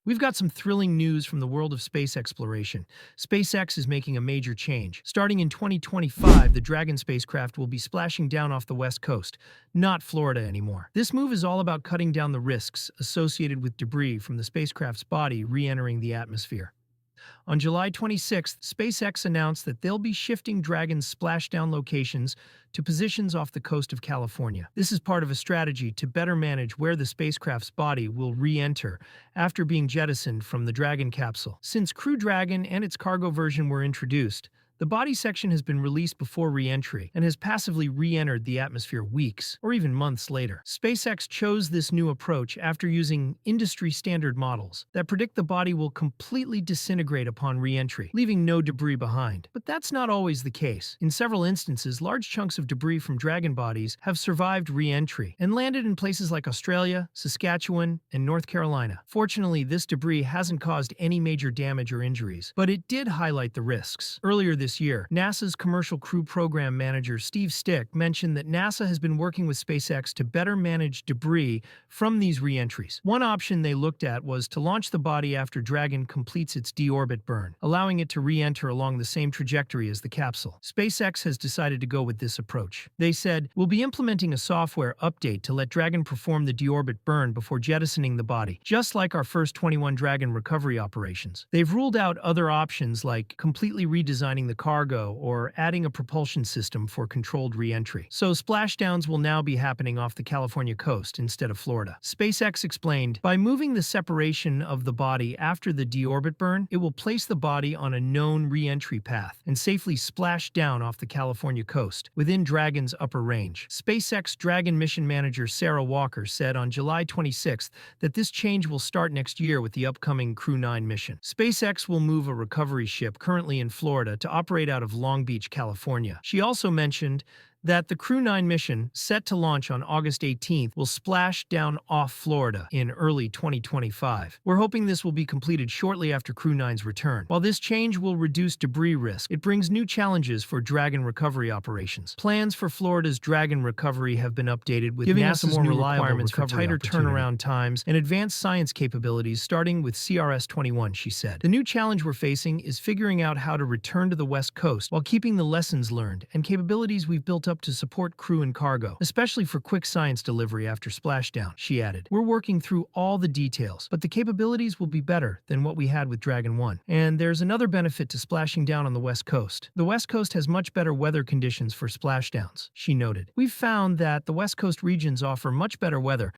We've got some thrilling news from the world of space exploration. SpaceX is making a major change. Starting in 2025, the Dragon spacecraft will be splashing down off the West Coast, not Florida anymore. This move is all about cutting down the risks associated with debris from the spacecraft's body re-entering the atmosphere. On July 26th, SpaceX announced that they'll be shifting Dragon's splashdown locations to positions off the coast of California. This is part of a strategy to better manage where the spacecraft's body will re-enter after being jettisoned from the Dragon capsule. Since Crew Dragon and its cargo version were introduced, the body section has been released before re-entry and has passively re-entered the atmosphere weeks or even months later. SpaceX chose this new approach after using industry-standard models that predict the body will completely disintegrate upon re-entry, leaving no debris behind. But that's not always the case. In several instances, large chunks of debris from Dragon bodies have survived re-entry and landed in places like Australia, Saskatchewan, and North Carolina. Fortunately, this debris hasn't caused any major damage or injuries, but it did highlight the risks. Earlier this year, NASA's Commercial Crew Program Manager Steve Stick mentioned that NASA has been working with SpaceX to better manage debris from these re-entries. One option they looked at was to launch the body after Dragon completes its deorbit burn, allowing it to re-enter along the same trajectory as the capsule. SpaceX has decided to go with this approach. They said, "We'll be implementing a software update to let Dragon perform the deorbit burn before jettisoning the body, just like our first 21 Dragon recovery operations." They've ruled out other options like completely redesigning the cargo or adding a propulsion system for controlled re-entry. So splashdowns will now be happening off the California coast instead of Florida. SpaceX explained, "By moving the separation of the body after the deorbit burn, it will place the body on a known re-entry path and safely splash down off the California coast within Dragon's upper range." SpaceX Dragon mission manager Sarah Walker said on July 26th that this change will start next year with the upcoming Crew 9 mission. SpaceX will move a recovery ship currently in Florida to operate out of Long Beach, California. She also mentioned that the Crew 9 mission, set to launch on August 18th, will splash down off Florida in early 2025. "We're hoping this will be completed shortly after Crew 9's return. While this change will reduce debris risk, it brings new challenges for Dragon recovery operations. Plans for Florida's Dragon recovery have been updated with Giving NASA's us more new reliable requirements for recovery tighter opportunity. turnaround times and advanced science capabilities starting with CRS-21, she said. "The new challenge we're facing is figuring out how to return to the West Coast while keeping the lessons learned and capabilities we've built up to support crew and cargo, especially for quick science delivery after splashdown," she added. "We're working through all the details, but the capabilities will be better than what we had with Dragon 1. And there's another benefit to splashing down on the West Coast. The West Coast has much better weather conditions for splashdowns," she noted. "We've found that the West Coast regions offer much better weather,